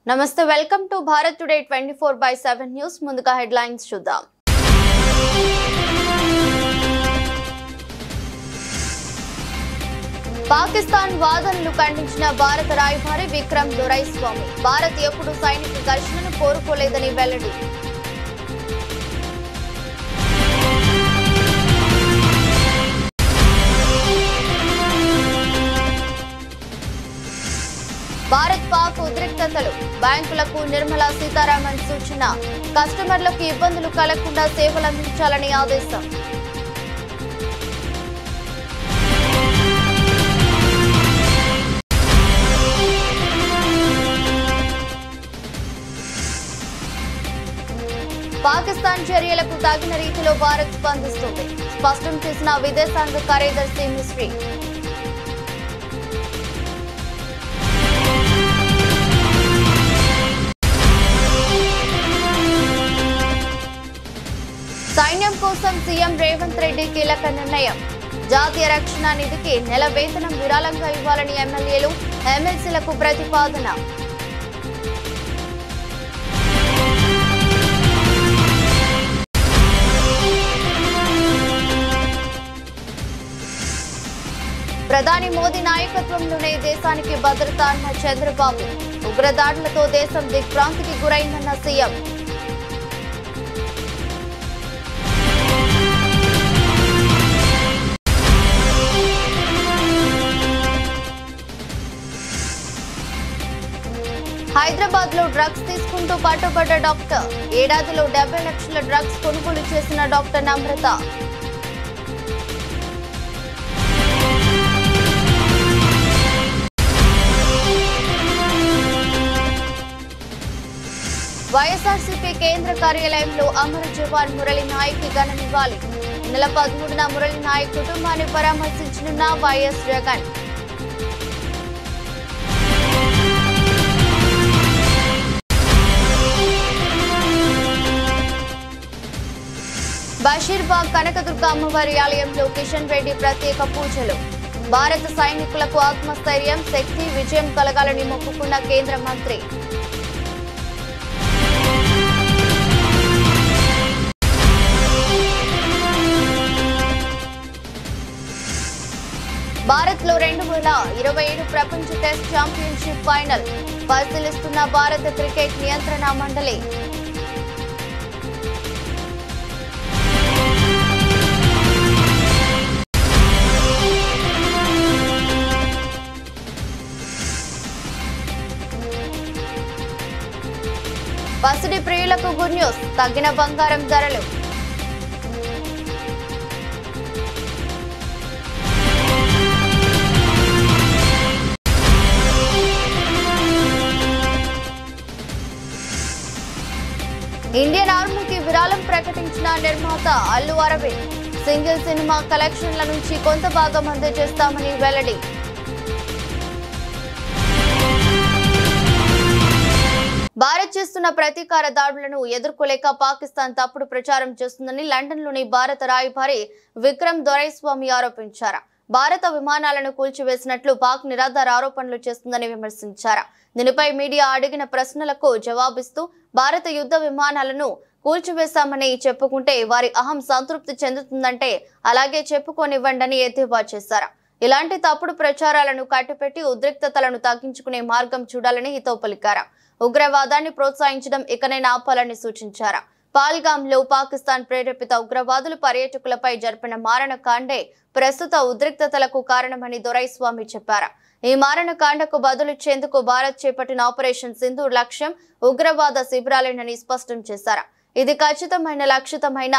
నమస్తే welcome to Bharat today 24/7 news ముందుగా headlines చూద్దాం. పాకిస్తాన్ వాదనలు ఖండించిన భారత రాయబారి విక్రమ్ దొరైస్వామి భారత్ ఎప్పుడు సైనిక ఘర్షణను కోరుకోలేదని వెల్లడి. భారత్ పాక్ ఉద్రిక్తతలు బ్యాంకులకు నిర్మలా సీతారామన్ సూచన కస్టమర్లకు ఇబ్బందులు కలగకుండా సేవలు అందించాలని ఆదేశం. పాకిస్తాన్ చర్యలకు తగిన రీతిలో భారత్ స్పందిస్తుంది స్పష్టం చేసిన విదేశాంగ కార్యదర్శి మిస్రీ. సైన్యం కోసం సీఎం రేవంత్ రెడ్డి కీలక నిర్ణయం జాతీయ రక్షణ నిధికి నెల వేతనం విరాళంగా ఇవ్వాలని ఎమ్మెల్యేలు ఎమ్మెల్సీలకు ప్రతిపాదన. ప్రధాని మోదీ నాయకత్వంలోనే దేశానికి భద్రత అన్న చంద్రబాబు ఉగ్రదాడులతో దేశం దిగ్భ్రాంతికి గురైందన్న సీఎం. హైదరాబాద్ లో డ్రగ్స్ తీసుకుంటూ పట్టుబడ్డ డాక్టర్ ఏడాదిలో 70 లక్షల డ్రగ్స్ కొనుగోలు చేసిన డాక్టర్ నమ్రత. వైఎస్ఆర్సీపీ కేంద్ర కార్యాలయంలో అమర జవాన్ మురళి నాయక్ ఘన నివాళి నెల 13న మురళి నాయక్ కుటుంబాన్ని పరామర్శించనున్న వైఎస్ జగన్. బషీర్బాగ్ కనకదుర్గ అమ్మవారి ఆలయంలో కిషన్ రెడ్డి ప్రత్యేక పూజలు భారత సైనికులకు ఆత్మస్థైర్యం శక్తి విజయం కలగాలని మొక్కుకున్న కేంద్ర మంత్రి. భారత్ లో 2027 ప్రపంచ టెస్ట్ ఛాంపియన్షిప్ ఫైనల్ పరిశీలిస్తున్న భారత క్రికెట్ నియంత్రణ మండలి. పసిడి ప్రియులకు గుడ్ న్యూస్ తగ్గిన బంగారం ధరలు. ఇండియన్ ఆర్మీకి విరాళం ప్రకటించిన నిర్మాత అల్లు అరవింద్ సింగిల్ సినిమా కలెక్షన్ల నుంచి కొంత భాగం అందజేస్తామని వెల్లడి. భారత్ చేస్తున్న ప్రతీకార దాడులను ఎదుర్కోలేక పాకిస్తాన్ తప్పుడు ప్రచారం చేస్తుందని లండన్లోని భారత రాయబారి విక్రమ్ దొరైస్వామి ఆరోపించారు. భారత విమానాలను కూల్చివేసినట్లు పాక్ నిరాధార ఆరోపణలు చేస్తుందని విమర్శించారు. దీనిపై మీడియా అడిగిన ప్రశ్నలకు జవాబిస్తూ భారత యుద్ధ విమానాలను కూల్చివేశామని చెప్పుకుంటే వారి అహం సంతృప్తి చెందుతుందంటే అలాగే చెప్పుకోనివ్వండి ఎద్దేవా చేశారు. ఇలాంటి తప్పుడు ప్రచారాలను కట్టిపెట్టి ఉద్రిక్తతలను తగ్గించుకునే మార్గం చూడాలని హితవు పలికారు. ఉగ్రవాదాన్ని ప్రోత్సహించడం ఇకనైనా ఆపాలని సూచించారు. పాల్గామ్ లో పాకిస్తాన్ ప్రేరేపిత ఉగ్రవాదులు పర్యాటకులపై జరిపిన మారణకాండే ప్రస్తుత ఉద్రిక్తతలకు కారణమని దొరైస్వామి చెప్పారు. ఈ మారణకాండకు బదులిచ్చేందుకు భారత్ చేపట్టిన ఆపరేషన్ సింధూర్ లక్ష్యం ఉగ్రవాద శిబిరాలేనని స్పష్టం చేశారు. ఇది ఖచ్చితమైన లక్షితమైన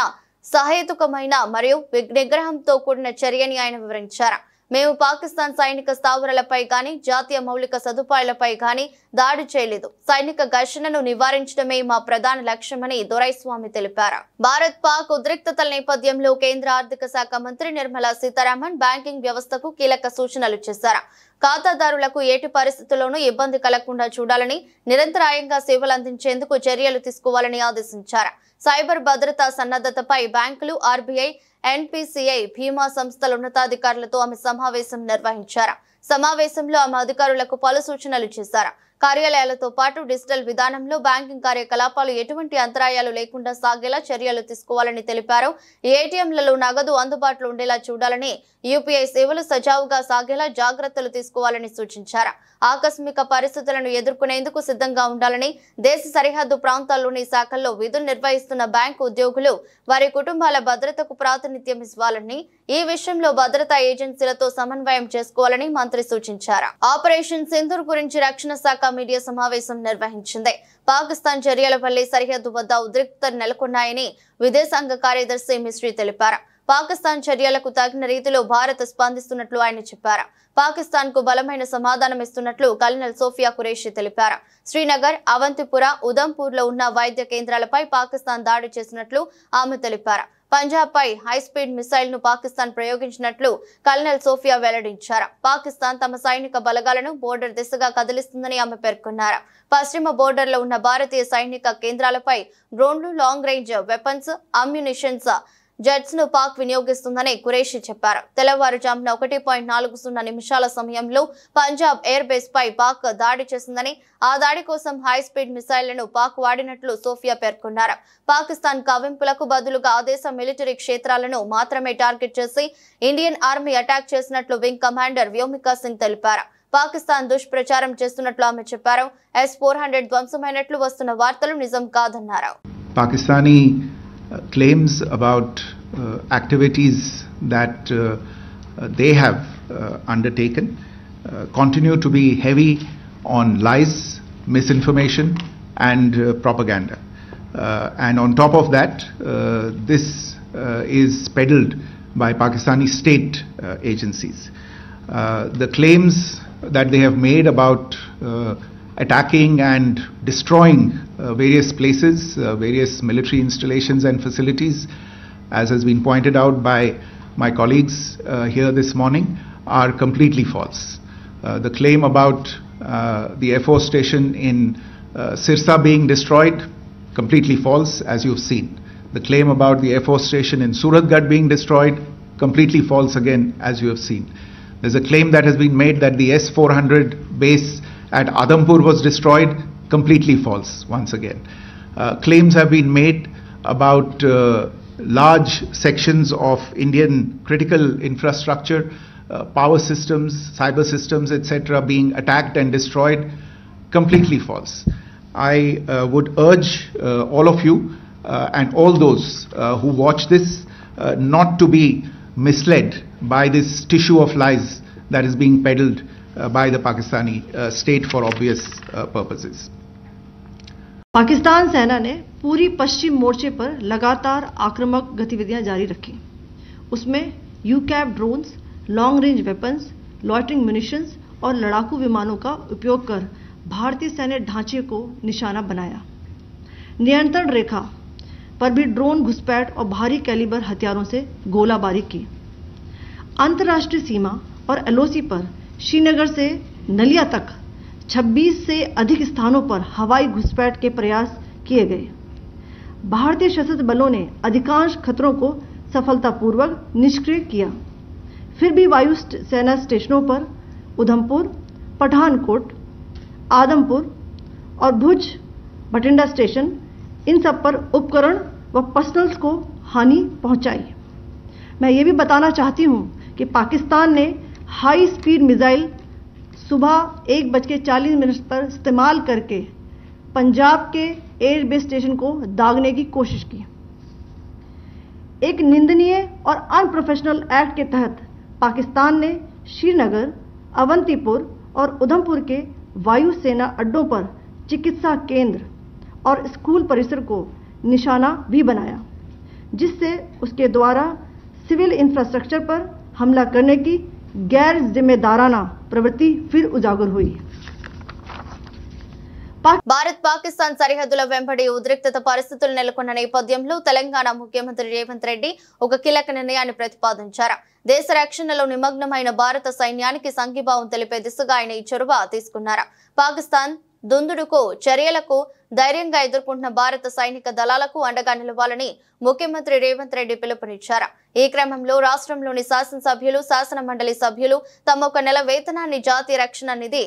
సహేతుకమైన మరియు నిగ్రహంతో కూడిన చర్యని ఆయన వివరించారు. మేము పాకిస్తాన్ సైనిక స్థావరాలపై గాని జాతీయ మౌలిక సదుపాయాలపై గాని దాడి చేయలేదు. సైనిక ఘర్షణను నివారించడమే మా ప్రధాన లక్ష్యమని దొరైస్వామి తెలిపారు. భారత్ పాక్ ఉద్రిక్తతల నేపథ్యంలో కేంద్ర ఆర్థిక శాఖ మంత్రి నిర్మలా సీతారామన్ బ్యాంకింగ్ వ్యవస్థకు కీలక సూచనలు చేశారు. ఖాతాదారులకు ఏటి పరిస్థితుల్లోనూ ఇబ్బంది కలగకుండా చూడాలని నిరంతరాయంగా సేవలు అందించేందుకు చర్యలు తీసుకోవాలని ఆదేశించారు. సైబర్ భద్రతా సన్నద్ధతపై బ్యాంకులు ఆర్బీఐ ఎన్పీసీఐ భీమా సంస్థల ఉన్నతాధికారులతో ఆమె సమావేశం నిర్వహించారు. సమావేశంలో ఆమె అధికారులకు పలు సూచనలు చేశారు. కార్యాలయాలతో పాటు డిజిటల్ విధానంలో బ్యాంకింగ్ కార్యకలాపాలు ఎటువంటి అంతరాయాలు లేకుండా సాగేలా చర్యలు తీసుకోవాలని తెలిపారు. ఏటీఎంలలో నగదు అందుబాటులో ఉండేలా చూడాలని, యూపీఐ సేవలు సజావుగా సాగేలా జాగ్రత్తలు తీసుకోవాలని సూచించారు. ఆకస్మిక పరిస్థితులను ఎదుర్కొనేందుకు సిద్ధంగా ఉండాలని, దేశ సరిహద్దు ప్రాంతాల్లోని శాఖల్లో విధులు నిర్వహిస్తున్న బ్యాంకు ఉద్యోగులు వారి కుటుంబాల భద్రతకు ప్రాతినిధ్యం ఇవ్వాలని, ఈ విషయంలో భద్రతా ఏజెన్సీలతో సమన్వయం చేసుకోవాలని మంత్రి సూచించారు. ఆపరేషన్ సింధూర్ గురించి రక్షణ శాఖ మీడియా సమావేశం నిర్వహించింది. పాకిస్తాన్ చర్యల వల్లే సరిహద్దు వద్ద ఉద్రిక్తతలు నెలకొన్నాయని విదేశాంగ కార్యదర్శి మిస్రీ తెలిపారు. పాకిస్తాన్ చర్యలకు తగిన రీతిలో భారత్ స్పందిస్తున్నట్లు ఆయన చెప్పారు. పాకిస్తాన్ కు బలమైన సమాధానం ఇస్తున్నట్లు కల్నల్ సోఫియా ఖురేషి తెలిపారు. శ్రీనగర్, అవంతిపుర, ఉదంపూర్ లో ఉన్న వైద్య కేంద్రాలపై పాకిస్తాన్ దాడి చేసినట్లు ఆమె తెలిపారు. పంజాబ్ పై హైస్పీడ్ మిసైల్ ను పాకిస్తాన్ ప్రయోగించినట్లు కల్నల్ సోఫియా వెల్లడించారు. పాకిస్తాన్ తమ సైనిక బలగాలను బోర్డర్ దిశగా కదిలిస్తుందని ఆమె పేర్కొన్నారు. పశ్చిమ బోర్డర్ లో ఉన్న భారతీయ సైనిక కేంద్రాలపై డ్రోన్లు, లాంగ్ రేంజ్ వెపన్స్, అమ్యునిషన్స్, జెట్స్ ను పాక్ వినియోగిస్తుందని ఖురేషి చెప్పారు. తెల్లవారుజామున 1.40 నిమిషాల సమయంలో పంజాబ్ ఎయిర్ బేస్ పై పాక్ దాడి చేసిందని, ఆ దాడి కోసం హై స్పీడ్ మిసైళ్లను పాక్ వాడినట్లు సోఫియా పేర్కొన్నారు. పాకిస్తాన్ కవ్వింపులకు బదులుగా ఆ దేశ మిలిటరీ క్షేత్రాలను మాత్రమే టార్గెట్ చేసి ఇండియన్ ఆర్మీ అటాక్ చేసినట్లు వింగ్ కమాండర్ వ్యోమికా సింగ్ తెలిపారు. పాకిస్తాన్ దుష్ప్రచారం చేస్తున్నట్లు ఆమె చెప్పారు. S-400 ధ్వంసమైనట్లు వస్తున్న వార్తలు నిజం కాదన్నారు. Pakistani claims about activities that they have undertaken continue to be heavy on lies, misinformation and propaganda. And on top of that, this is peddled by Pakistani state agencies. The claims that they have made about attacking and destroying various places, various military installations and facilities, as has been pointed out by my colleagues here this morning, are completely false. The claim about the Air Force station in Sirsa being destroyed, completely false, as you've seen. The claim about the Air Force station in Suratgarh being destroyed, completely false again, as you have seen. There's a claim that has been made that the S-400 base at Adampur was destroyed, completely false once again. Claims have been made about large sections of Indian critical infrastructure, power systems, cyber systems, etc. being attacked and destroyed, completely false. I would urge all of you and all those who watch this not to be misled by this tissue of lies that is being peddled by the Pakistani state for obvious purposes. Pakistan सेना ने पूरी पश्चिम मोर्चे पर लगातार आक्रामक गतिविधियां जारी रखी। उसमें यूकैप drones, long range weapons, loitering munitions और लड़ाकू विमानों का उपयोग कर भारतीय सैन्य ढांचे को निशाना बनाया। नियंत्रण रेखा पर भी ड्रोन घुसपैठ और भारी कैलिबर हथियारों से गोलाबारी की। अंतर्राष्ट्रीय सीमा और एलओसी पर श्रीनगर से नलिया तक 26 से अधिक स्थानों पर हवाई घुसपैठ के प्रयास किए गए। भारतीय सशस्त्र बलों ने अधिकांश खतरों को सफलतापूर्वक निष्क्रिय किया। फिर भी वायु सेना स्टेशनों पर उधमपुर, पठानकोट, आदमपुर और भुज बठिंडा स्टेशन, इन सब पर उपकरण व पर्सनल्स को हानि पहुंचाई। मैं ये भी बताना चाहती हूं कि पाकिस्तान ने हाई स्पीड मिसाइल सुबह 1:40 पर इस्तेमाल करके पंजाब के एयरबेस स्टेशन को दागने की कोशिश की। एक निंदनीय और अनप्रोफेशनल एक्ट के तहत पाकिस्तान ने श्रीनगर, अवंतीपुर और उधमपुर के वायु सेना अड्डों पर चिकित्सा केंद्र और स्कूल परिसर को निशाना भी बनाया, जिससे उसके द्वारा सिविल इंफ्रास्ट्रक्चर पर हमला करने की गैर जिम्मेदाराना प्रवृत्ति फिर उजागर हुई। భారత్ పాకిస్తాన్ సరిహద్దుల వెంబడి ఉద్రిక్తత పరిస్థితులు నెలకొన్న నేపథ్యంలో తెలంగాణ ముఖ్యమంత్రి రేవంత్ రెడ్డి ఒక కీలక నిర్ణయాన్ని ప్రతిపాదించారు. దేశ రక్షణలో నిమగ్నమైన భారత సైన్యానికి సంఘీభావం తెలిపే దిశగా ఆయన ఈ చొరవ తీసుకున్నారు. పాకిస్తాన్ దుందుడుకు చర్యలకు ధైర్యంగా ఎదుర్కొంటున్న భారత సైనిక దళాలకు అండగా నిలవాలని ముఖ్యమంత్రి రేవంత్ రెడ్డి పిలుపునిచ్చారు. ఈ క్రమంలో రాష్ట్రంలోని శాసనసభ్యులు, శాసన మండలి సభ్యులు తమ 1 నెల వేతనాన్ని జాతీయ రక్షణ నిధి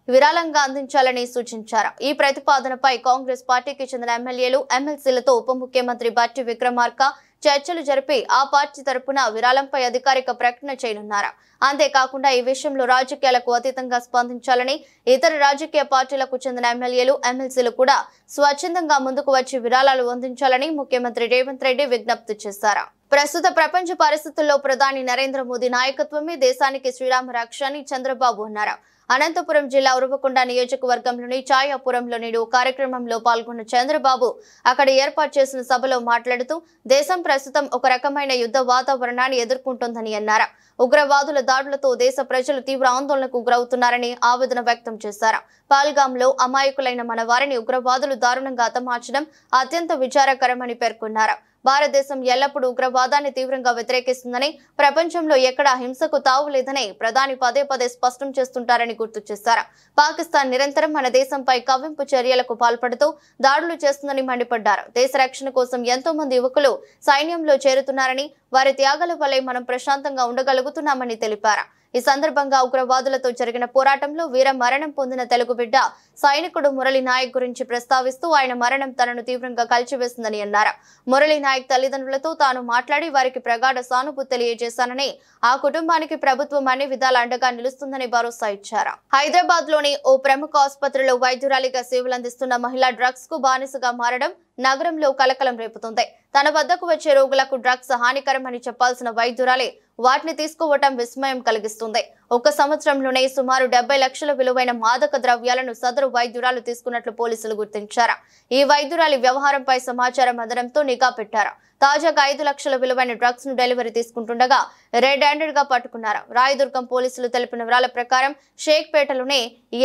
విరాళంగా అందించాలని సూచించారు. ఈ ప్రతిపాదనపై కాంగ్రెస్ పార్టీకి చెందిన ఎమ్మెల్యేలు, ఎమ్మెల్సీలతో ఉప ముఖ్యమంత్రి బట్టి విక్రమార్క చర్చలు జరిపి ఆ పార్టీ తరపున విరాళంపై అధికారిక ప్రకటన చేయనున్నారు. అంతేకాకుండా ఈ విషయంలో రాజకీయాలకు అతీతంగా స్పందించాలని, ఇతర రాజకీయ పార్టీలకు చెందిన ఎమ్మెల్యేలు, ఎమ్మెల్సీలు కూడా స్వచ్ఛందంగా ముందుకు వచ్చి విరాళాలు అందించాలని ముఖ్యమంత్రి రేవంత్ రెడ్డి విజ్ఞప్తి చేశారు. ప్రస్తుత ప్రపంచ పరిస్థితుల్లో ప్రధాని నరేంద్ర మోదీ నాయకత్వమే దేశానికి శ్రీరామ రక్ష అని చంద్రబాబు అన్నారు. అనంతపురం జిల్లా ఉరవకొండ నియోజకవర్గంలోని ఛాయాపురంలో నేడు కార్యక్రమంలో పాల్గొన్న చంద్రబాబు అక్కడ ఏర్పాటు చేసిన సభలో మాట్లాడుతూ దేశం ప్రస్తుతం ఒక రకమైన యుద్ధ వాతావరణాన్ని ఎదుర్కొంటోందని అన్నారు. ఉగ్రవాదుల దాడులతో దేశ ప్రజలు తీవ్ర ఆందోళనకు గురవుతున్నారని ఆవేదన వ్యక్తం చేశారు. పాల్గాంలో అమాయకులైన మన వారిని ఉగ్రవాదులు దారుణంగా హతమార్చడం అత్యంత విచారకరమని పేర్కొన్నారు. భారతదేశం ఎల్లప్పుడూ ఉగ్రవాదాన్ని తీవ్రంగా వ్యతిరేకిస్తుందని, ప్రపంచంలో ఎక్కడా హింసకు తావు లేదని ప్రధాని పదే పదే స్పష్టం చేస్తుంటారని గుర్తు చేశారు. పాకిస్తాన్ నిరంతరం మన దేశంపై కవ్వింపు చర్యలకు పాల్పడుతూ దాడులు చేస్తుందని మండిపడ్డారు. దేశ రక్షణ కోసం ఎంతో మంది యువకులు సైన్యంలో చేరుతున్నారని, వారి త్యాగాల వల్లే మనం ప్రశాంతంగా ఉండగలుగుతున్నామని తెలిపారు. ఈ సందర్భంగా ఉగ్రవాదులతో జరిగిన పోరాటంలో వీర మరణం పొందిన తెలుగు బిడ్డ సైనికుడు మురళీ నాయక్ గురించి ప్రస్తావిస్తూ ఆయన మరణం తనను తీవ్రంగా కలిచివేసిందని అన్నారు. మురళీ నాయక్ తల్లిదండ్రులతో తాను మాట్లాడి వారికి ప్రగాఢ సానుభూతి తెలియజేశానని, ఆ కుటుంబానికి ప్రభుత్వం అన్ని విధాల అండగా నిలుస్తుందని భరోసా ఇచ్చారు. హైదరాబాద్ లోని ఓ ప్రముఖ ఆసుపత్రిలో వైద్యురాలిగా సేవలందిస్తున్న మహిళ డ్రగ్స్ కు బానిసగా మారడం నగరంలో కలకలం రేపుతుంది. తన వద్దకు వచ్చే రోగులకు డ్రగ్స్ హానికరమని చెప్పాల్సిన వైద్యురాలే వాటిని తీసుకోవటం విస్మయం కలిగిస్తుంది. ఒక సంవత్సరంలోనే సుమారు 70 లక్షల విలువైన మాదక ద్రవ్యాలను సదరు వైద్యురాలు తీసుకున్నట్లు పోలీసులు గుర్తించారు. ఈ వైద్యురాలి వ్యవహారంపై సమాచారం అందడంతో నిఘా పెట్టారు. తాజాగా 5 లక్షల విలువైన డ్రగ్స్ ను డెలివరీ తీసుకుంటుండగా రెడ్ హ్యాండెడ్ గా పట్టుకున్నారు. రాయదుర్గం పోలీసులు తెలిపిన వివరాల ప్రకారం షేక్పేటలోని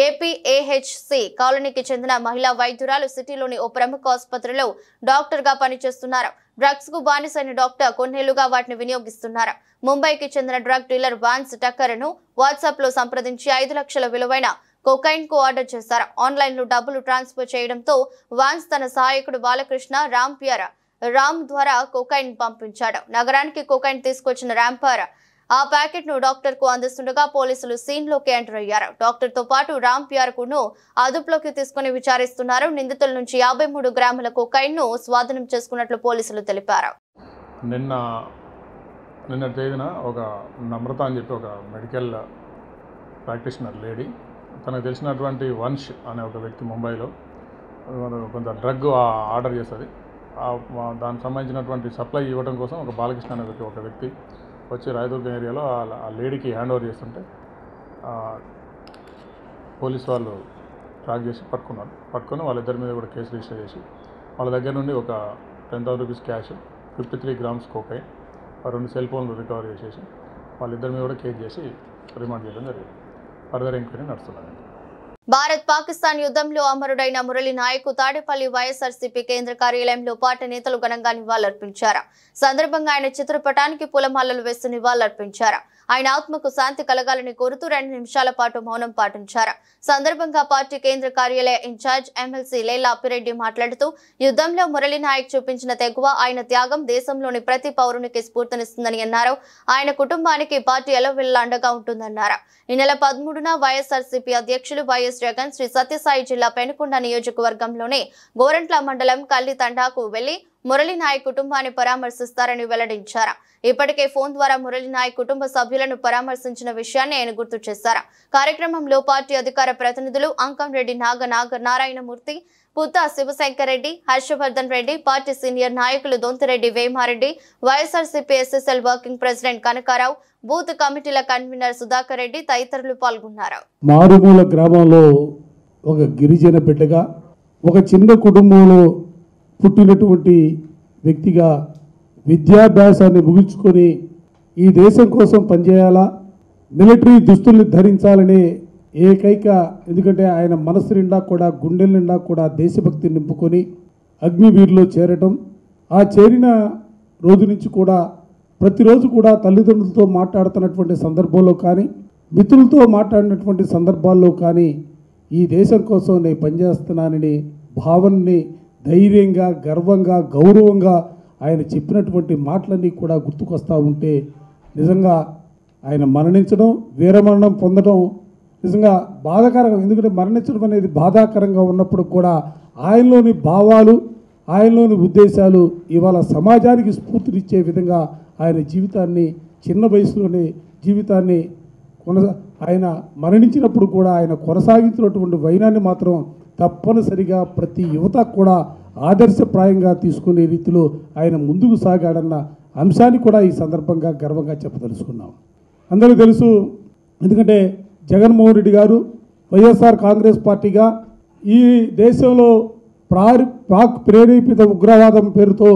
ఏపీఏహెచ్సి కాలనీకి చెందిన మహిళా వైద్యురాలు సిటీలోని ఓ ప్రముఖ ఆసుపత్రిలో డాక్టర్ గా పనిచేస్తున్నారు. డ్రగ్స్ కు బానిసైన డాక్టర్ కొన్నేళ్లుగా వాటిని వినియోగిస్తున్నారు. ముంబైకి చెందిన డ్రగ్ డీలర్ వాన్స్ టక్కర్ ను వాట్సాప్ లో సంప్రదించి 5 లక్షల విలువైన కొకైన్ కు ఆర్డర్ చేశారు. ఆన్లైన్ లో డబ్బులు ట్రాన్స్ఫర్ చేయడంతో వాన్స్ తన సహాయకుడు బాలకృష్ణ రామ్ ద్వారా కొకైన్ పంపించాడు. నగరానికి కొకైన్ తీసుకొచ్చిన ర్యాంపర్ ఆ ప్యాకెట్ ను డాక్టర్ కు అందిస్తుండగా పోలీసులు సీన్ లోకి ఎంటర్ అయ్యారు. డాక్టర్ తో పాటు రాంప్యార్ కును అదుపులోకి తీసుకుని విచారిస్తున్నారు. నిందితుల నుంచి 53 గ్రాముల కొకైన్ ను స్వాధీనం చేసుకున్నట్లు పోలీసులు తెలిపారు. నిన్న తేదీన ఒక నమ్రత అని చెప్పి ఒక మెడికల్ ప్రాక్టీషనర్ లేడీ, తనకు తెలిసినటువంటి వంశ్ అనే ఒక వ్యక్తి ముంబైలో కొంత డ్రగ్ ఆర్డర్ చేస్తుంది. దానికి సంబంధించినటువంటి సప్లై ఇవ్వడం కోసం ఒక బాలకృష్ణ అనే ఒక వ్యక్తి వచ్చి రాయదుర్గం ఏరియాలో ఆ లేడీకి హ్యాండ్ ఓవర్ చేస్తుంటే పోలీసు వాళ్ళు ట్రాక్ చేసి పట్టుకొని వాళ్ళిద్దరి మీద కూడా కేసు రిజిస్టర్ చేసి వాళ్ళ దగ్గర నుండి ఒక 10,000 rupees cash, 53 grams cocaine, 2 cell ఫోన్లు రికవర్ చేసేసి వాళ్ళిద్దరి మీద కూడా కేసు చేసి రిమాండ్ చేయడం జరిగింది. ఫర్దర్ ఎంక్వైరీ నడుస్తున్నది. భారత్ పాకిస్తాన్ యుద్ధంలో అమరుడైన మురళీ నాయక్ తాడేపల్లి వైఎస్ఆర్సీపీ కేంద్ర కార్యాలయంలో పార్టీ నేతలు ఘనంగా నివాళులర్పించారు. సందర్భంగా ఆయన చిత్రపటానికి పూలమాలలు వేసి నివాళులర్పించారు. ఆయన ఆత్మకు శాంతి కలగాలని కోరుతూ 2 నిమిషాల పాటు మౌనం పాటించారు. సందర్భంగా పార్టీ కేంద్ర కార్యాలయ ఇన్ఛార్జ్ ఎమ్మెల్సీ లేలా అప్పిరెడ్డి మాట్లాడుతూ యుద్ధంలో మురళీ నాయక్ చూపించిన తెగువ, ఆయన త్యాగం దేశంలోని ప్రతి పౌరునికి స్ఫూర్తినిస్తుందని అన్నారు. ఆయన కుటుంబానికి పార్టీ ఎల్లవెల్లా అండగా ఉంటుందన్నారు. ఈ నెల 13న వైఎస్ఆర్సీపీ అధ్యక్షులు వైఎస్ జగన్ శ్రీ సత్యసాయి జిల్లా పెనుకొండ నియోజకవర్గంలోని గోరంట్ల మండలం కల్లి తండాకు వెళ్లి మురళీ నాయక్ కుటుంబాన్ని పరామర్శిస్తారని వెల్లడించారు. ఇప్పటికే ఫోన్ ద్వారా మురళీ నాయక్ కుటుంబ సభ్యులను పరామర్శించిన విషయాన్ని ఆయన గుర్తు చేశారు. కార్యక్రమంలో పార్టీ అధికార ప్రతినిధులు అంకంరెడ్డి నారాయణమూర్తి, పుత్తా శివశంకర్ రెడ్డి, హర్షవర్ధన్ రెడ్డి, పార్టీ సీనియర్ నాయకులు Dontireddy Vemareddy, YSRCP SSL working president Kanakarao, booth కమిటీల కన్వీనర్ సుధాకర్ రెడ్డి తదితరులు పాల్గొన్నారు. మారుమూల గ్రామంలో ఒక గిరిజన బిడ్డగా, ఒక చిన్న కుటుంబంలో పుట్టినటువంటి వ్యక్తిగా విద్యాభ్యాసాన్ని ముగించుకొని ఈ దేశం కోసం పనిచేయాలా, మిలిటరీ దుస్తుల్ని ధరించాలనే ఏకైక, ఎందుకంటే ఆయన మనసు నిండా కూడా, గుండెల నిండా కూడా దేశభక్తి నింపుకొని అగ్నివీరులో చేరటం, ఆ చేరిన రోజు నుంచి కూడా ప్రతిరోజు కూడా తల్లిదండ్రులతో మాట్లాడుతున్నటువంటి సందర్భంలో కానీ, మిత్రులతో మాట్లాడినటువంటి సందర్భాల్లో కానీ ఈ దేశం కోసం నేను పనిచేస్తున్నానని భావనని ధైర్యంగా, గర్వంగా, గౌరవంగా ఆయన చెప్పినటువంటి మాటలన్నీ కూడా గుర్తుకొస్తూ ఉంటే నిజంగా ఆయన మరణించడం, వీరమరణం పొందడం నిజంగా బాధాకరంగా, ఎందుకంటే మరణించడం అనేది బాధాకరంగా ఉన్నప్పుడు కూడా ఆయనలోని భావాలు, ఆయనలోని ఉద్దేశాలు ఇవాళ సమాజానికి స్ఫూర్తినిచ్చే విధంగా ఆయన జీవితాన్ని, చిన్న వయసులోనే జీవితాన్ని ఆయన మరణించినప్పుడు కూడా ఆయన కొనసాగించినటువంటి వైనాన్ని మాత్రం తప్పనిసరిగా ప్రతి యువత కూడా ఆదర్శప్రాయంగా తీసుకునే రీతిలో ఆయన ముందుకు సాగాడన్న అంశాన్ని కూడా ఈ సందర్భంగా గర్వంగా చెప్పదలుచుకున్నాం. అందరికీ తెలుసు, ఎందుకంటే జగన్మోహన్ రెడ్డి గారు వైఎస్ఆర్ కాంగ్రెస్ పార్టీగా ఈ దేశంలో పాక్ ప్రేరేపిత ఉగ్రవాదం పేరుతో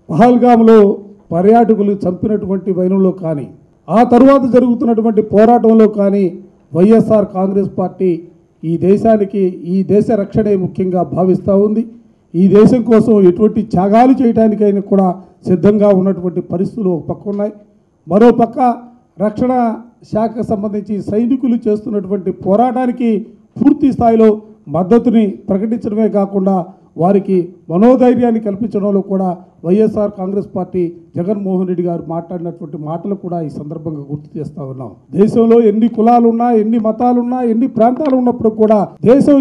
పహల్గామ్లో పర్యాటకులు చంపినటువంటి వైనంలో కానీ, ఆ తరువాత జరుగుతున్నటువంటి పోరాటంలో కానీ వైఎస్ఆర్ కాంగ్రెస్ పార్టీ ఈ దేశానికి, ఈ దేశ రక్షణే ముఖ్యంగా భావిస్తూ ఉంది. ఈ దేశం కోసం ఎటువంటి త్యాగాలు చేయడానికైనా కూడా సిద్ధంగా ఉన్నటువంటి పరిస్థితులు ఒక పక్క ఉన్నాయి. మరో పక్క రక్షణ శాఖకు సంబంధించి సైనికులు చేస్తున్నటువంటి పోరాటానికి పూర్తి స్థాయిలో మద్దతుని ప్రకటించడమే కాకుండా వారికి మనోధైర్యాన్ని కల్పించడంలో కూడా వైఎస్ఆర్ కాంగ్రెస్ పార్టీ జగన్మోహన్ రెడ్డి గారు మాట్లాడినటువంటి మాటలు కూడా ఈ సందర్భంగా గుర్తు చేస్తూ ఉన్నాం. దేశంలో ఎన్ని కులాలున్నా, ఎన్ని మతాలున్నా, ఎన్ని ప్రాంతాలు ఉన్నప్పుడు కూడా దేశం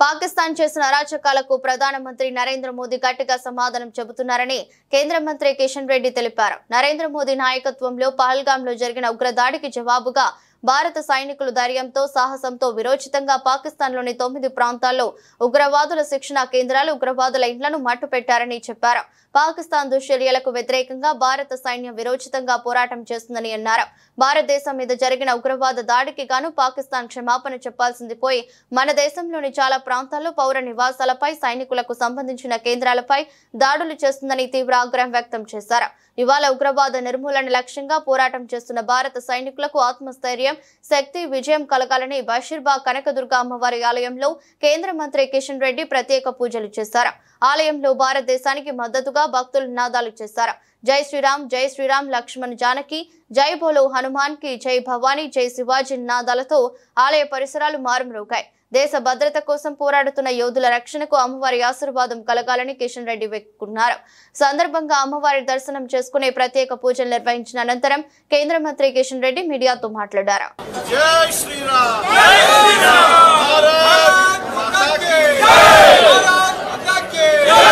పాకిస్తాన్ చేసిన అరాచకాలకు ప్రధానమంత్రి నరేంద్ర మోదీ గట్టిగా సమాధానం చెబుతున్నారని కేంద్ర మంత్రి కిషన్ రెడ్డి తెలిపారు. నరేంద్ర మోదీ నాయకత్వంలో పహల్గాంలో జరిగిన ఉగ్రదాడికి జవాబుగా భారత సైనికులు ధైర్యంతో, సాహసంతో విరోచితంగా పాకిస్తాన్లోని 9 ప్రాంతాల్లో ఉగ్రవాదుల శిక్షణ కేంద్రాలు, ఉగ్రవాదుల ఇండ్లను మట్టుపెట్టారని చెప్పారు. పాకిస్తాన్ దుశ్చర్యలకు వ్యతిరేకంగా భారత సైన్యం విరోచితంగా పోరాటం చేస్తుందని అన్నారు. భారతదేశం మీద జరిగిన ఉగ్రవాద దాడికి గాను పాకిస్తాన్ క్షమాపణ చెప్పాల్సింది పోయి మన దేశంలోని చాలా ప్రాంతాల్లో పౌర నివాసాలపై, సైనికులకు సంబంధించిన కేంద్రాలపై దాడులు చేస్తుందని తీవ్ర ఆగ్రహం వ్యక్తం చేశారు. ఇవాళ ఉగ్రవాద నిర్మూలన లక్ష్యంగా పోరాటం చేస్తున్న భారత సైనికులకు ఆత్మస్థైర్యం, శక్తి, విజయం కలగాలని బషీర్బాగ్ కనకదుర్గ అమ్మవారి ఆలయంలో కేంద్ర మంత్రి కిషన్ రెడ్డి ప్రత్యేక పూజలు చేశారు. ఆలయంలో భారతదేశానికి మద్దతుగా భక్తులు నినాదాలు చేశారు. జై శ్రీరామ్, జై శ్రీరామ్, లక్ష్మణ్ జానకి, జై బోలో హనుమాన్ కి, జై భవానీ, జై శివాజీ నినాదాలతో ఆలయ పరిసరాలు మారుమ్రోగాయి. దేశ భద్రత కోసం పోరాడుతున్న యోధుల రక్షణకు అమ్మవారి ఆశీర్వాదం కలగాలని కిషన్ రెడ్డి వేడుకున్నారు. సందర్భంగా అమ్మవారి దర్శనం చేసుకునే ప్రత్యేక పూజలు నిర్వహించిన అనంతరం కేంద్ర మంత్రి కిషన్ రెడ్డి మీడియాతో మాట్లాడారు. జై శ్రీరామ్, జై శ్రీరామ్, భారత్ మాతా కీ జై, భారత్ మాతా కీ జై,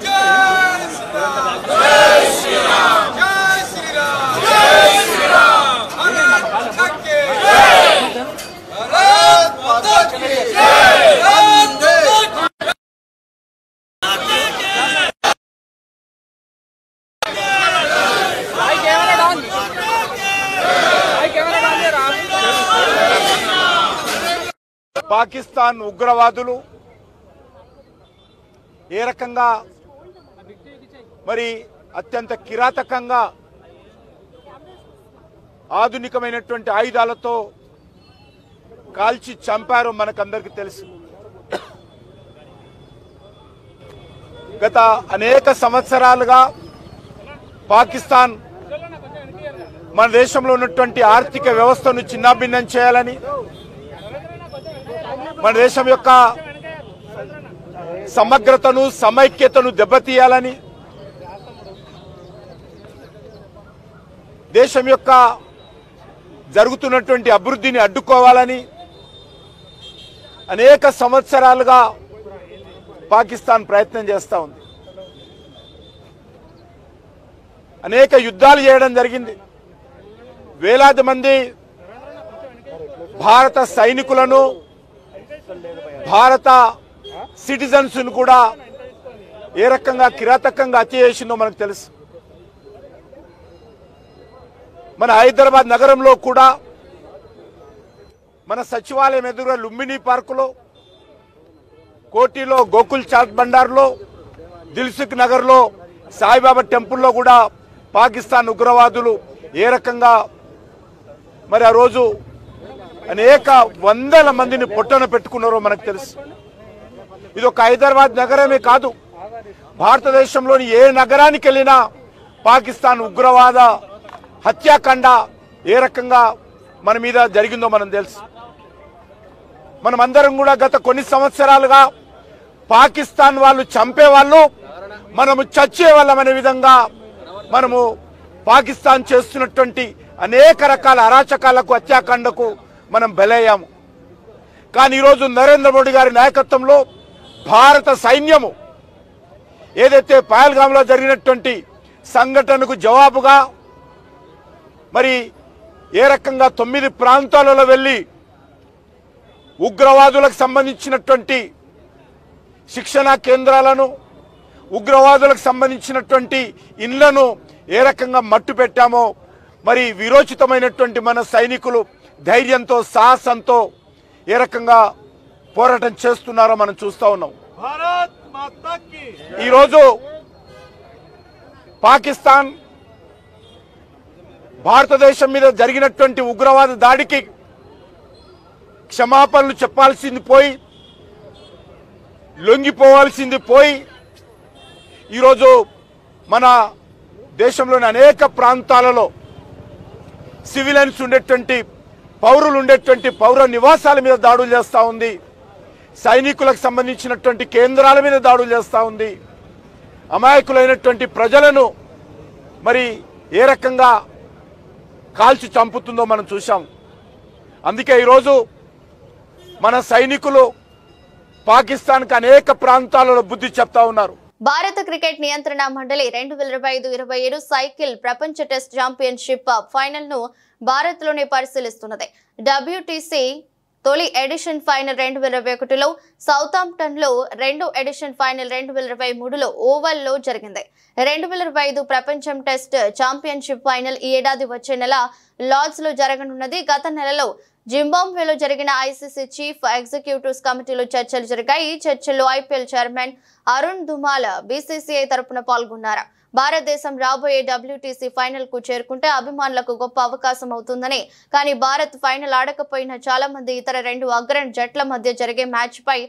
జై శ్రీరామ్, జై శ్రీరామ్, జై శ్రీరామ్, భారత్ మాతా కీ జై, భారత్ మాతా కీ జై, పాకిస్తాన్ ఉగ్రవాదులు ఏ రకంగా మరి అత్యంత కిరాతకంగా ఆధునికమైనటువంటి ఆయుధాలతో కాల్చి చంపారో మనకందరికీ తెలుసు. గత అనేక సంవత్సరాలుగా పాకిస్తాన్ మన దేశంలో ఉన్నటువంటి ఆర్థిక వ్యవస్థను చిన్నాభిన్నం చేయాలని, మన దేశం యొక్క సమగ్రతను, సమైక్యతను దెబ్బతీయాలని, దేశం యొక్క జరుగుతున్నటువంటి అభివృద్ధిని అడ్డుకోవాలని అనేక సంవత్సరాలుగా పాకిస్తాన్ ప్రయత్నం చేస్తూ ఉంది. అనేక యుద్ధాలు చేయడం జరిగింది. వేలాది మంది భారత సైనికులను, భారత సిటిజన్స్ ను కూడా ఏ రకంగా కిరాతకంగా హత్య చేసిందో మనకు తెలుసు. మన హైదరాబాద్ నగరంలో కూడా మన సచివాలయం ఎదురుగా లుంబిని పార్కులో, కోటిలో, గోకుల్ చాట్ బండార్లో, దిల్సుఖ్ నగర్లో, సాయిబాబా టెంపుల్లో కూడా పాకిస్తాన్ ఉగ్రవాదులు ఏ రకంగా మరి ఆ రోజు అనేక వందల మందిని పొట్టన పెట్టుకున్నారో మనకు తెలుసు. ఇది ఒక హైదరాబాద్ నగరమే కాదు, భారతదేశంలోని ఏ నగరానికి వెళ్ళినా పాకిస్తాన్ ఉగ్రవాద హత్యాకాండ ఏ రకంగా మన మీద జరిగిందో మనం తెలుసు. మనమందరం కూడా గత కొన్ని సంవత్సరాలుగా పాకిస్తాన్ వాళ్ళు చంపేవాళ్ళు, మనము చచ్చేవాళ్ళం అనే విధంగా మనము పాకిస్తాన్ చేస్తున్నటువంటి అనేక రకాల అరాచకాలకు, హత్యాకాండకు మనం బలయ్యాము. కానీ ఈరోజు నరేంద్ర మోడీ గారి నాయకత్వంలో భారత సైన్యము ఏదైతే పహల్గామ్లో జరిగినటువంటి సంఘటనకు జవాబుగా మరి ఏ రకంగా 9 ప్రాంతాలలో వెళ్ళి ఉగ్రవాదులకు సంబంధించినటువంటి శిక్షణా కేంద్రాలను, ఉగ్రవాదులకు సంబంధించినటువంటి ఇళ్లను ఏ రకంగా మట్టు పెట్టామో మరి విరోచితమైనటువంటి మన సైనికులు ధైర్యంతో, సాహసంతో ఏ రకంగా పోరాటం చేస్తున్నారో మనం చూస్తూ ఉన్నాం. ఈరోజు పాకిస్తాన్ భారతదేశం మీద జరిగినటువంటి ఉగ్రవాద దాడికి క్షమాపణలు చెప్పాల్సింది పోయి, లొంగిపోవాల్సింది పోయి, ఈరోజు మన దేశంలోని అనేక ప్రాంతాలలో సివిలియన్స్ ఉండేటువంటి, పౌరులు ఉండేటువంటి పౌర నివాసాల మీద దాడులు చేస్తూ ఉంది. సైనికులకు సంబంధించినటువంటి కేంద్రాల మీద దాడులు చేస్తూ ఉంది. అమాయకులైనటువంటి ప్రజలను మరి ఏ రకంగా కాల్చి చంపుతుందో మనం చూసాం. అందుకే ఈరోజు మన సైనికులు పాకిస్తాన్కి అనేక ప్రాంతాలలో బుద్ధి చెప్తా ఉన్నారు. భారత క్రికెట్ నియంత్రణ మండలి 2025-27 సైకిల్ ప్రపంచ టెస్ట్ ఛాంపియన్షిప్ ఫైనల్ ను భారత్ లోనే పరిశీలిస్తున్నది. WTC తొలి ఎడిషన్ ఫైనల్ 2021లో సౌతాంప్టన్ లో, రెండో ఎడిషన్ ఫైనల్ 2023లో ఓవల్ లో జరిగింది. 2025 ప్రపంచం టెస్ట్ ఛాంపియన్షిప్ ఫైనల్ ఈ ఏడాది వచ్చే నెల లార్డ్స్ లో జరగనున్నది. గత నెలలో జింబాబ్వేలో జరిగిన ICC చీఫ్ ఎగ్జిక్యూటివ్స్ కమిటీలో చర్చలు జరిగాయి. ఈ చర్చల్లో IPL chairman Arun Dhumal BCCI తరపున పాల్గొన్నారు. భారతదేశం రాబోయే WTC ఫైనల్ కు చేరుకుంటే అభిమానులకు గొప్ప అవకాశం అవుతుందని, కానీ భారత్ ఫైనల్ ఆడకపోయినా చాలా మంది ఇతర 2 అగ్రణ జట్ల మధ్య జరిగే మ్యాచ్ పై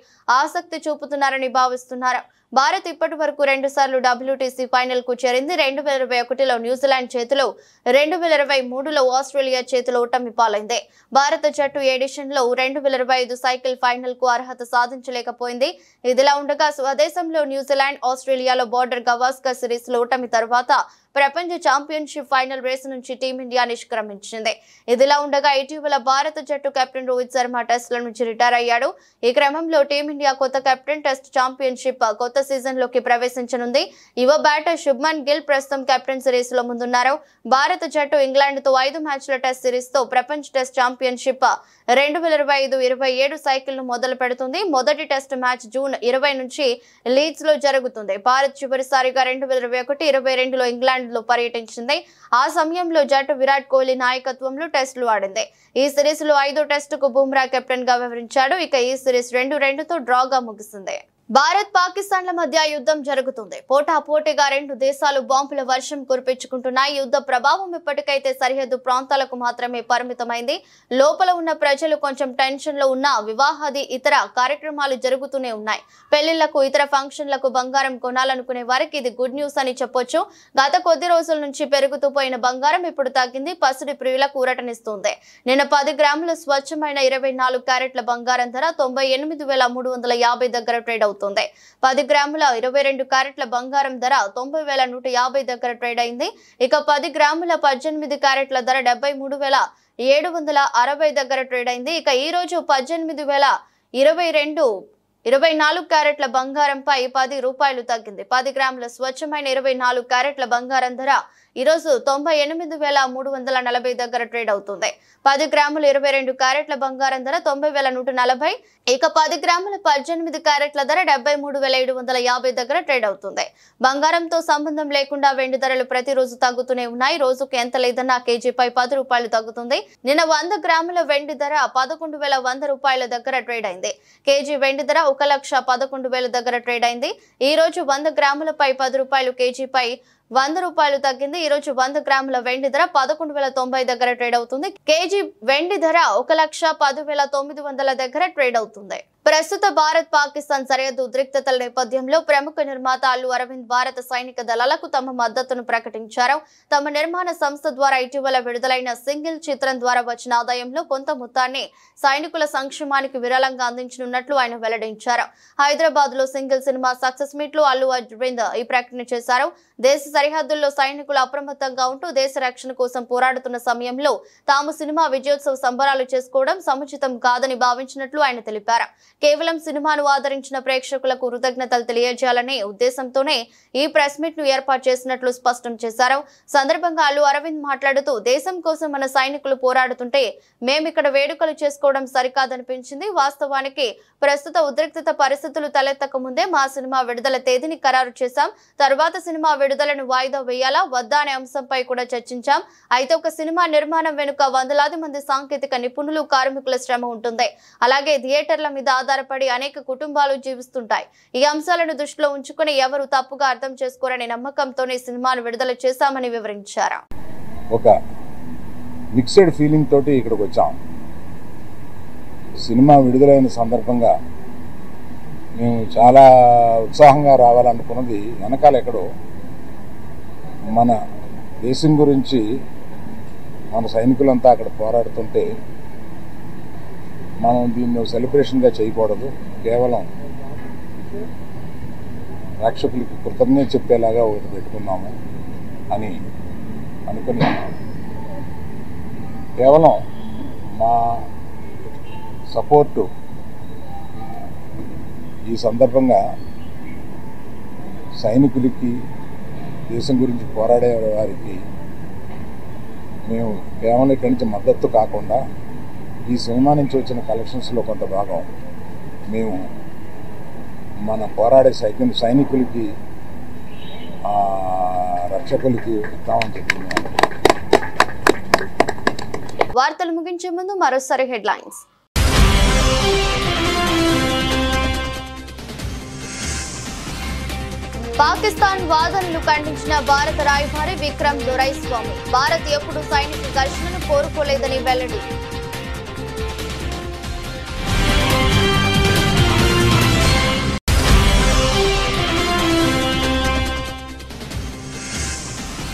ఆసక్తి చూపుతున్నారని భావిస్తున్నారు. భారత్ ఇప్పటి వరకు 2 సార్లు WTC ఫైనల్ కు చేరింది. 2021లో న్యూజిలాండ్ చేతిలో, 2023లో ఆస్ట్రేలియా చేతిలో ఓటమి పాలైంది. భారత జట్టు ఎడిషన్ లో 2025 సైకిల్ ఫైనల్ కు అర్హత సాధించలేకపోయింది. ఇదిలా ఉండగా స్వదేశంలో న్యూజిలాండ్, ఆస్ట్రేలియాలో బోర్డర్ గవాస్కర్ సిరీస్ లో ఓటమి తర్వాత ప్రపంచ ఛాంపియన్షిప్ ఫైనల్ రేసు నుంచి టీమిండియా నిష్క్రమించింది. ఇదిలా ఉండగా ఇటీవల భారత జట్టు కెప్టెన్ రోహిత్ శర్మ టెస్ట్ల నుంచి రిటైర్ అయ్యాడు. ఈ క్రమంలో టీమిండియా కొత్త కెప్టెన్ టెస్ట్ ఛాంపియన్షిప్ కొత్త సీజన్ లోకి ప్రవేశించనుంది. యువ బ్యాటర్ శుభ్మన్ గిల్ ప్రస్తుతం కెప్టెన్ సిరీస్ లో ముందున్నారు. భారత జట్టు ఇంగ్లాండ్ తో 5 మ్యాచ్ల టెస్ట్ సిరీస్ తో ప్రపంచ టెస్ట్ ఛాంపియన్షిప్ 2025-27 సైకిల్ ను మొదలు పెడుతుంది. మొదటి టెస్ట్ మ్యాచ్ జూన్ 20 నుంచి లీడ్స్ లో జరుగుతుంది. భారత్ చివరిసారిగా 2021-22లో ఇంగ్లాండ్ లో పర్యటించింది. ఆ సమయంలో జట్టు విరాట్ కోహ్లీ నాయకత్వంలో టెస్టులు ఆడింది. ఈ సిరీస్ లో 5వ టెస్టుకు బుమ్రా కెప్టెన్ గా వ్యవహరించాడు. ఇక ఈ సిరీస్ 2-2తో డ్రాగా ముగిసింది. భారత్ పాకిస్తాన్ల మధ్య యుద్ధం జరుగుతుంది. పోటాపోటీగా 2 దేశాలు బాంబుల వర్షం కురిపించుకుంటున్నాయి. యుద్ధ ప్రభావం ఇప్పటికైతే సరిహద్దు ప్రాంతాలకు మాత్రమే పరిమితమైంది. లోపల ఉన్న ప్రజలు కొంచెం టెన్షన్ లో ఉన్న వివాహాది ఇతర కార్యక్రమాలు జరుగుతూనే ఉన్నాయి. పెళ్లిళ్లకు, ఇతర ఫంక్షన్లకు బంగారం కొనాలనుకునే వారికి ఇది గుడ్ న్యూస్ అని చెప్పొచ్చు. గత కొద్ది రోజుల నుంచి పెరుగుతూ పోయిన బంగారం ఇప్పుడు తగ్గింది. పసిడి ప్రియులకు ఊరటనిస్తుంది. నిన్న 10 గ్రాముల స్వచ్ఛమైన 24 క్యారెట్ల బంగారం ధర 98,350 దగ్గర ట్రేడ్ అవుతుంది. 10 గ్రాముల 22 క్యారెట్ల బంగారం ధర 90,150 దగ్గర ట్రేడ్ అయింది. ఇక 10 గ్రాముల 18 క్యారెట్ల ధర 73,760 దగ్గర ట్రేడ్ అయింది. ఇక ఈ రోజు 18,022 24 క్యారెట్ల బంగారంపై 10 రూపాయలు తగ్గింది. 10 గ్రాముల స్వచ్ఛమైన 24 క్యారెట్ల బంగారం ధర ఈరోజు 98,340 దగ్గర ట్రేడ్ అవుతుంది. 10 గ్రాముల 22 క్యారెట్ల బంగారం ధర 90,140. ఇక 10 గ్రాముల 18 క్యారెట్ల ధర 73,750 దగ్గర ట్రేడ్ అవుతుంది. బంగారంతో సంబంధం లేకుండా వెండి ధరలు ప్రతిరోజు తగ్గుతూనే ఉన్నాయి. రోజుకు ఎంత లేదన్నా కేజీపై 10 రూపాయలు తగ్గుతుంది. నిన్న 100 గ్రాముల వెండి ధర 11,100 రూపాయల దగ్గర ట్రేడ్ అయింది. కేజీ వెండి ధర 1,11,000 దగ్గర ట్రేడ్ అయింది. ఈ రోజు 100 గ్రాములపై 10 రూపాయలు కేజీపై 100 రూపాయలు తగ్గింది. ఈ రోజు 100 గ్రాముల వెండి ధర 11,090 దగ్గర ట్రేడ్ అవుతుంది. కేజీ వెండి ధర 1,10,900 దగ్గర ట్రేడ్ అవుతుంది. ప్రస్తుత భారత్ పాకిస్తాన్ సరిహద్దు ఉద్రిక్తతల నేపథ్యంలో ప్రముఖ నిర్మాత అల్లు అరవింద్ భారత సైనిక దళాలకు తమ మద్దతును ప్రకటించారు. తమ నిర్మాణ సంస్థ ద్వారా ఇటీవల విడుదలైన సింగిల్ చిత్రం ద్వారా వచ్చిన ఆదాయంలో కొంత మొత్తాన్ని సైనికుల సంక్షేమానికి విరాళంగా అందించనున్నట్లు ఆయన వెల్లడించారు. హైదరాబాద్ లో సింగిల్ సినిమా సక్సెస్ మీట్ లో అల్లు అరవింద్ ఈ ప్రకటన చేశారు. దేశ సరిహద్దుల్లో సైనికులు అప్రమత్తంగా ఉంటూ దేశ రక్షణ కోసం పోరాడుతున్న సమయంలో తాము సినిమా విజయోత్సవ సంబరాలు చేసుకోవడం సముచితం కాదని భావించినట్లు ఆయన తెలిపారు. కేవలం సినిమాను ఆదరించిన ప్రేక్షకులకు కృతజ్ఞతలు తెలియజేయాలనే ఉద్దేశంతోనే ఈ ప్రెస్ మీట్ ను ఏర్పాటు చేసినట్లు స్పష్టం చేశారు. సందర్భంగా అల్లు అరవింద్ మాట్లాడుతూ దేశం కోసం మన సైనికులు పోరాడుతుంటే మేమిక్కడ వేడుకలు చేసుకోవడం సరికాదనిపించింది. వాస్తవానికి ప్రస్తుత ఉద్రిక్తత పరిస్థితులు తలెత్తక ముందే మా సినిమా విడుదల తేదీని ఖరారు చేశాం. తర్వాత సినిమా విడుదలను వాయిదా వేయాలా వద్దా అనే అంశంపై కూడా చర్చించాం. అయితే ఒక సినిమా నిర్మాణం వెనుక వందలాది మంది సాంకేతిక నిపుణులు కార్మికుల శ్రమ ఉంటుంది. అలాగే థియేటర్ల మీద ఆధారపడి అనేక కుటుంబాలు జీవిస్తుంటాయి. ఈ అంశాలను దృష్టిలో ఉంచుకుని ఎవరు తప్పుగా అర్థం చేసుకోరనే నమ్మకంతోనే సినిమాను విడుదల చేశామని వివరించారు. ఒక మిక్స్డ్ ఫీలింగ్ తోటి ఇక్కడికి వచ్చాం. సినిమా విడుదలైన సందర్భంగా మేము చాలా ఉత్సాహంగా రావాలనుకున్నది వెనకాల ఎక్కడో మన దేశం గురించి మన సైనికులంతా అక్కడ పోరాడుతుంటే మనం దీన్ని సెలబ్రేషన్గా చేయకూడదు, కేవలం ప్రేక్షకులకి కృతజ్ఞత చెప్పేలాగా ఒకటి పెట్టుకున్నాము అని అనుకుని కేవలం మా సపోర్టు ఈ సందర్భంగా సైనికులకి దేశం గురించి పోరాడే వారికి మేము కేవలం ఇక్కడి నుంచి మద్దతు కాకుండా ఈ సినిమా నుంచి వచ్చిన కలెక్షన్స్లో కొంత భాగం మేము మన పోరాడే సైనికులకి రక్షకులకి ఇస్తామని చెప్తున్నాము. వార్తలు ముగించే ముందు మరోసారి హెడ్లైన్స్. పాకిస్తాన్ వాదనలు ఖండించిన భారత రాయబారి విక్రమ్ దొరైస్వామి భారత్ ఎప్పుడు సైనిక ఘర్షణను కోరుకోలేదని వెల్లడి.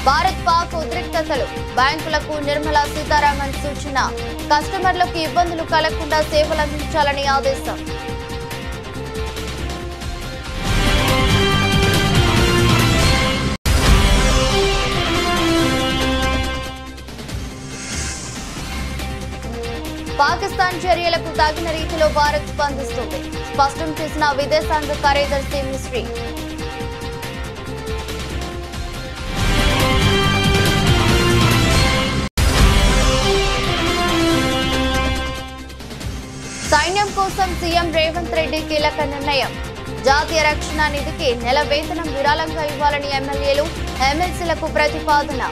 భారత్ పాక్ ఉద్రిక్తతలు బ్యాంకులకు నిర్మలా సీతారామన్ సూచన కస్టమర్లకు ఇబ్బందులు కలగకుండా సేవలు అందించాలని ఆదేశం. పాకిస్తాన్ చర్యలకు తగిన రీతిలో భారత్ స్పందిస్తుంది స్పష్టం చేసిన విదేశాంగ కార్యదర్శి మిస్రీ. సైన్యం కోసం సీఎం రేవంత్ రెడ్డి కీలక నిర్ణయం. జాతీయ రక్షణ నిధికి నెల వేతనం విరాళంగా ఇవ్వాలని ఎమ్మెల్యేలు ఎమ్మెల్సీలకు ప్రతిపాదన.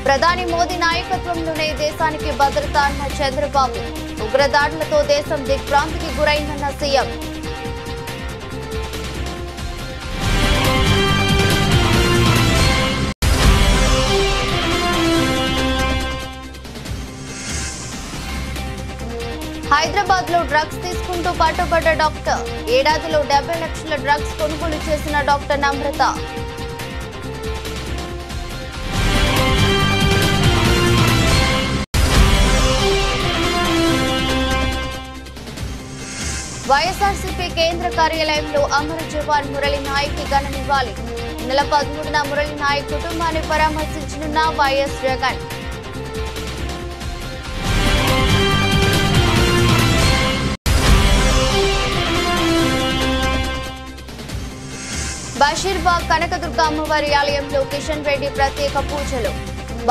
ప్రధాని మోదీ నాయకత్వంలోనే దేశానికి భద్రత అన్న చంద్రబాబు. ఉగ్రదాడులతో దేశం దిగ్భ్రాంతికి గురైందన్న సీఎం. హైదరాబాద్ లో డ్రగ్స్ తీసుకుంటూ పట్టుబడ్డ డాక్టర్. ఏడాదిలో 70 లక్షల డ్రగ్స్ కొనుగోలు చేసిన డాక్టర్ నమ్రత. వైఎస్ఆర్సీపీ కేంద్ర కార్యాలయంలో అమర జవాన్ మురళీ నాయక్ కి ఘన నివాళి. నెల 13న మురళీ నాయక్ కుటుంబాన్ని పరామర్శించనున్న వైఎస్ జగన్. బషీర్బాగ్ కనకదుర్గ అమ్మవారి ఆలయంలో కిషన్ రెడ్డి ప్రత్యేక పూజలు.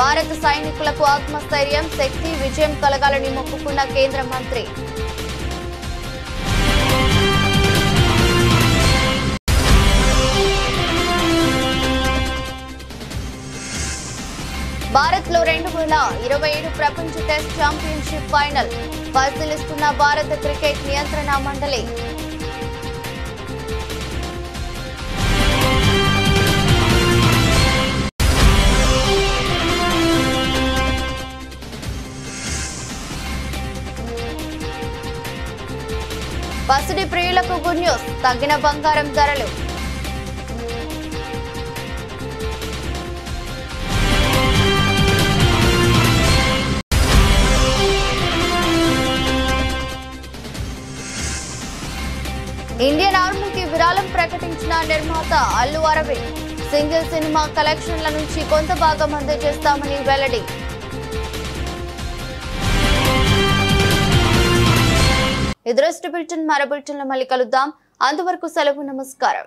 భారత సైనికులకు ఆత్మస్థైర్యం, శక్తి, విజయం కలగాలని మొక్కుకున్న కేంద్ర మంత్రి. భారత్ లో 2027 ప్రపంచ టెస్ట్ ఛాంపియన్షిప్ ఫైనల్ పరిశీలిస్తున్న భారత క్రికెట్ నియంత్రణ మండలి. పసిడి ప్రియులకు గుడ్ న్యూస్, తగ్గిన బంగారం ధరలు. ఇండియన్ ఆర్మీకి విరాళం ప్రకటించిన నిర్మాత అల్లు అరవింద్. సింగిల్ సినిమా కలెక్షన్ల నుంచి కొంత భాగం అందజేస్తామని వెల్లడి. ఇది దృష్టి బులెటిన్. మరో బులెటిన్లో మళ్ళీ కలుద్దాం. అంతవరకు సెలవు. నమస్కారం.